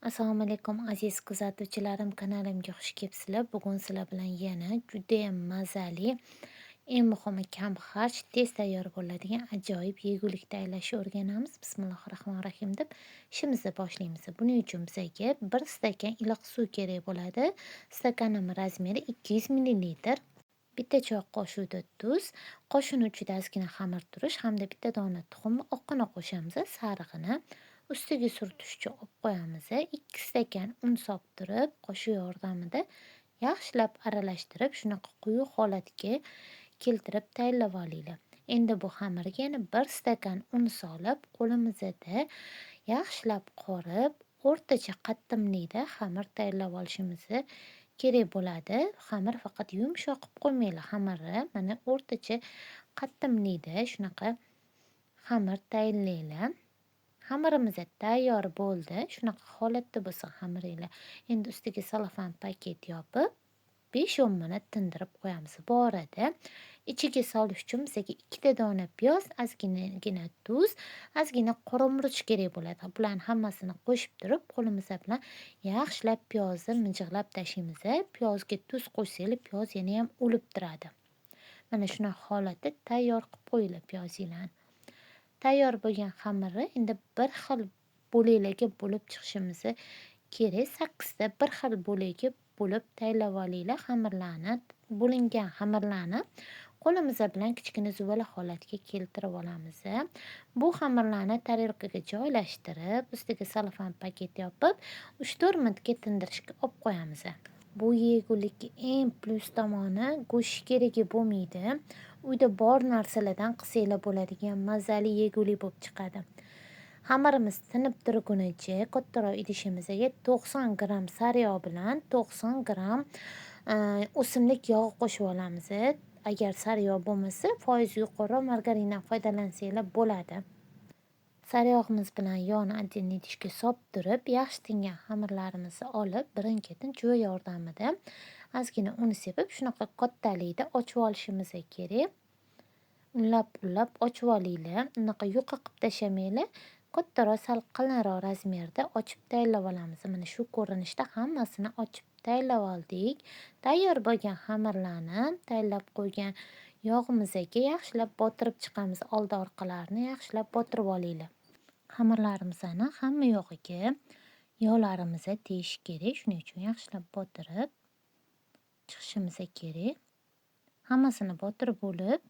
Assalomu alaykum aziz kuzatuvchilarim, kanalimga xush kelibsizlar. Bugun sizlar bilan yana judayam mazali, eng muhimi kamxarj, tez tayyor bo'ladigan ajoyib yegulik tayyorlashni o'rganamiz. Bismillahir rohmanir rohim deb ishimizni boshlaymiz. Buning uchun bizga 1 stakan iliq suv kerak bo'ladi. Stakanim razmeri 200 millilitr. Bitta choy qoshiqda tuz, qoshiqni uchida ozgina xamir turish hamda bitta dona tuxum oqini qo'shamiz, sarig'ini. Ustiga surtish uchun olib qo'yamiz. 2 stakan un solib turib, qoshiq yordamida yaxshilab aralashtirib, shunaqa quyuq holatga keltirib tayyorlab olinglar. Endi bu xamirga yana 1 stakan un solib, qo'limizda yaxshilab qorib, o'rtacha qattimlikda xamir tayyorlab olishimiz kerak bo'ladi. Xamir faqat yumshoq qilib qo'ymanglar xamirni. Mana o'rtacha qattimlikda shunaqa xamir tayyorlanglar. Xamirimiz tayyor bo'ldi. Shunaqa holatda bo'lsin xamiringlar. Endi ustiga selofan paket yopib, 5-10 minut tindirib qo'yamiz. Bu orada ichiga solish uchun bizga 2 ta dona piyoz, ozginagina tuz, ozgina qora murch kerak bo'ladi. Bularni hammasini qo'shib turib, qo'limiz bilan yaxshilab piyozni mijg'ilab tashlaymiz. Piyozga tuz qo'shsangiz, piyoz yana ham o'lib turadi. Mana shunaqa holatda tayyor qilib qo'yinglar piyozinglarni. Tayyor bo'lgan xamirni endi bir xil bo'laklarga bo'lib chiqishimiz kerak. 8 ta bir xil bo'lakga bo'lib tayyorlab olinglar xamirlarni. Bo'lingan xamirlarni qo'limiz bilan kichkina zuvala holatga keltirib olamiz. Bu xamirlarni tarelkaga joylashtirib, ustiga selofan paket yopib, 3-4 minutga tindirishga olib qo'yamiz. Bu yegulikning eng plyus tomoni go'sht keragi bo'lmaydi. Uyda bor narsalardan qilsanglar bo'ladigan mazali yegulik bo'lib chiqadi. Xamirimiz tinib turgunicha kattaroq idishimizga 90 gramm sariyog' bilan 90 gramm o'simlik yog'i qo'shib olamiz. Agar sariyog' bo'lmasa, foizi yuqoriroq margarindan foydalansanglar bo'ladi. Sariyog'imiz bilan yog'ni отдельно idishga solib turib, yaxshi tingan xamirlarimizni olib, birin-ketin cho'y yordamida ozgina un sepib, shunaqa kattalikda ochib olishimiz kerak. Unlab ochib olinglar. Unaqa yuqa qilib tashamanglar. Kattaroq, sal qalinroq razmerda ochib tayyorlab olamiz. Mana shu ko'rinishda hammasini ochib tayyorlab oldik. Tayyor bo'lgan xamirlarni tayyorlab qo'ygan yog'imizga yaxshilab botirib chiqamiz. Oldi-orqalarini yaxshilab botirib olinglar. Xamirlarimizni hamma yog'iga yog'larimiz tegishi kerak. Shuning uchun yaxshilab botirib chiqishimiz kerak. Hammasini botirib bo'lib,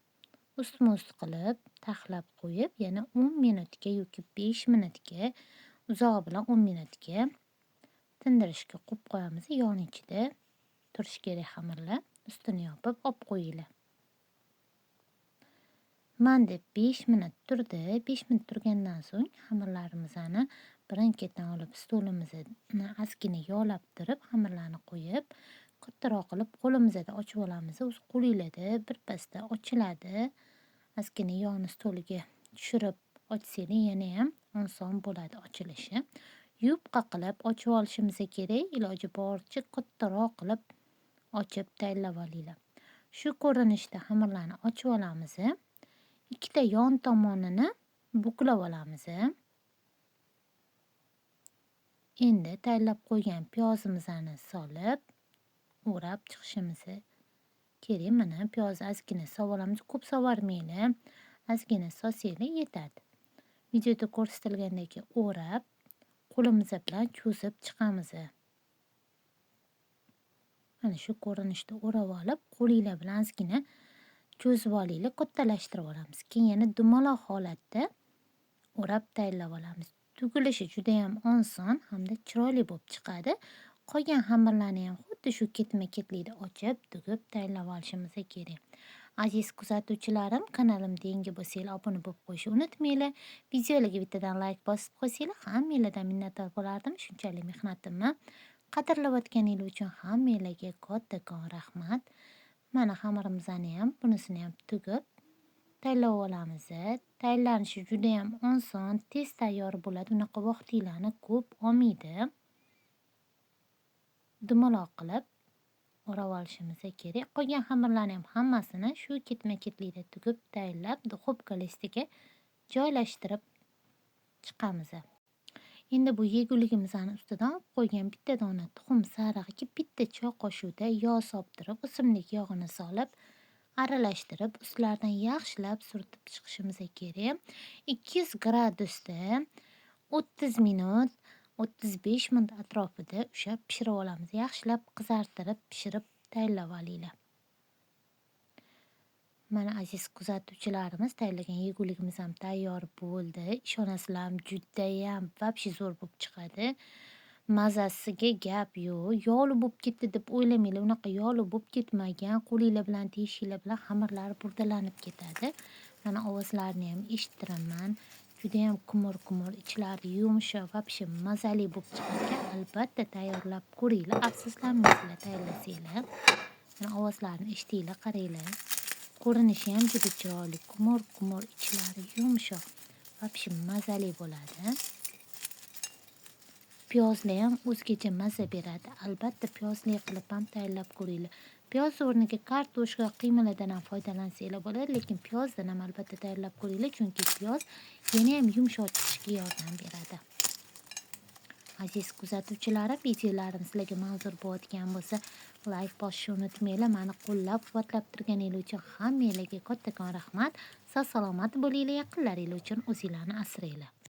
ustma-ust qilib, taxlab qo'yib, yana 10 minutga yoki 5 minutga, uzog'i bilan 10 minutga tindirishga qo'yib qo'yamiz. Yog'ning ichida turishi kerak xamirlar. Ustini yopib olib qo'yinglar. Manda 5 minut turdi. 5 minut turgandan so'ng xamirlarimizni birin-ketin olib stolimizni ozgina yog'lab turib, xamirlarni qo'yib, kattaroq qilib qo'limizda ochib olamiz. O'z qo'lingizda birpasda ochiladi. Ozgina yog'ni stoliga tushirib ochsangiz yana ham oson bo'ladi ochilishi. Yupqa qilib ochib olishimiz kerak. Iloji boricha kattaroq qilib ochib tayyorlab olinglar. Shu ko'rinishda xamirlarni ochib olamiz. Ikkita yon tomonini buklab olamiz. Endi tayyorlab qo'ygan piyozimizni solib, o'rab chiqishimiz kerak. Mana piyozni ozgina solib olamiz. Ko'p sovarmanglar. Ozgina solsanglar yetadi. Videoda ko'rsatilgandek o'rab, qo'limiz bilan cho'zib chiqamiz. Mana shu ko'rinishda o'rab olib, qo'linglar bilan ozgina cho'zib olinglar, kattalashtirib olamiz. Keyin yana dumaloq holatda o'rab tayyorlab olamiz. Tugilishi juda ham oson hamda chiroyli bo'lib chiqadi. Qolgan xamirlarni ham xuddi shu ketma-ketlikda ochib, tugib tayyorlab olishimiz kerak. Aziz kuzatuvchilarim, kanalimga yangi bo'lsanglar obuna bo'lib qo'yishni unutmanglar. Videolarga bittadan like bosib qo'ysanglar, hammanglardan minnatdor bo'lardim. Shunchalik mehnatimni qadrlayotganingiz uchun hammanglarga kattakon rahmat. Mana xamirimizni ham, bunisini ham tugib tayyorlab olamiz. Tayyorlanishi juda ham oson, tez tayyor bo'ladi. Unaqa vaqtinglarni ko'p olmaydi. Dumaloq qilib o'rab olishimiz kerak. Qolgan xamirlarni ham hammasini shu ketma-ketlikda tugib tayyorlab, duxovka listiga joylashtirib chiqamiz. Endi bu yeguligimizni ustidan qo'ygan bitta dona tuxum sarig'iga bitta choy qoshiqda yog' solib o'simlik yog'ini solib, aralashtirib, ustlaridan yaxshilab surtib chiqishimiz kerak. 200 gradusda 30 minut, 35 minut atrofida ushlab pishirib olamiz. Yaxshilab qizartirib, pishirib tayyorlab olinglar. Mana aziz kuzatuvchilarimiz, tayyorlagan yeguligimiz ham tayyor bo'ldi. Ishonasizlarmi, judayam vobshe zo'r bo'lib chiqadi. Mazasiga gap yo'q. Yog'li bo'lib ketdi deb o'ylamanglar, unaqa yog'li bo'lib ketmagan. Qo'linglar bilan teshinglar bilan xamirlari burdalanib ketadi. Mana ovozlarini ham eshitiraman. Judayam qimir-qimir, ichlari yumshoq, vobshe mazali bo'lib chiqar ekan. Albatta tayyorlab ko'ringlar, afsuslanmaysizlar tayyorlasanglar. Mana ovozlarini eshitinglar, qaranglar. Ko'rinishi ham juda chiroyli, qimir-qimir, ichlari yumshoq, vobshe mazali bo'ladi. Piyozli ham o'zgacha maza beradi. Albatta piyozli qilib ham tayyorlab ko'ringlar. Piyoz o'rniga kartoshka, qiymalardan ham foydalansanglar bo'ladi, lekin piyozdan ham albatta tayyorlab ko'ringlar, chunki piyoz yana ham yumshoq chiqishiga yordam beradi. Aziz kuzatuvchilarim, videolarim sizlarga manzur bo'layotgan bo'lsa, like bosishni unutmanglar. Meni qo'llab-quvvatlab turganingiz uchun hammanglarga kattakon rahmat. Sog' salomat bo'linglar, yaqinlaringiz uchun o'zinglarni asranglar.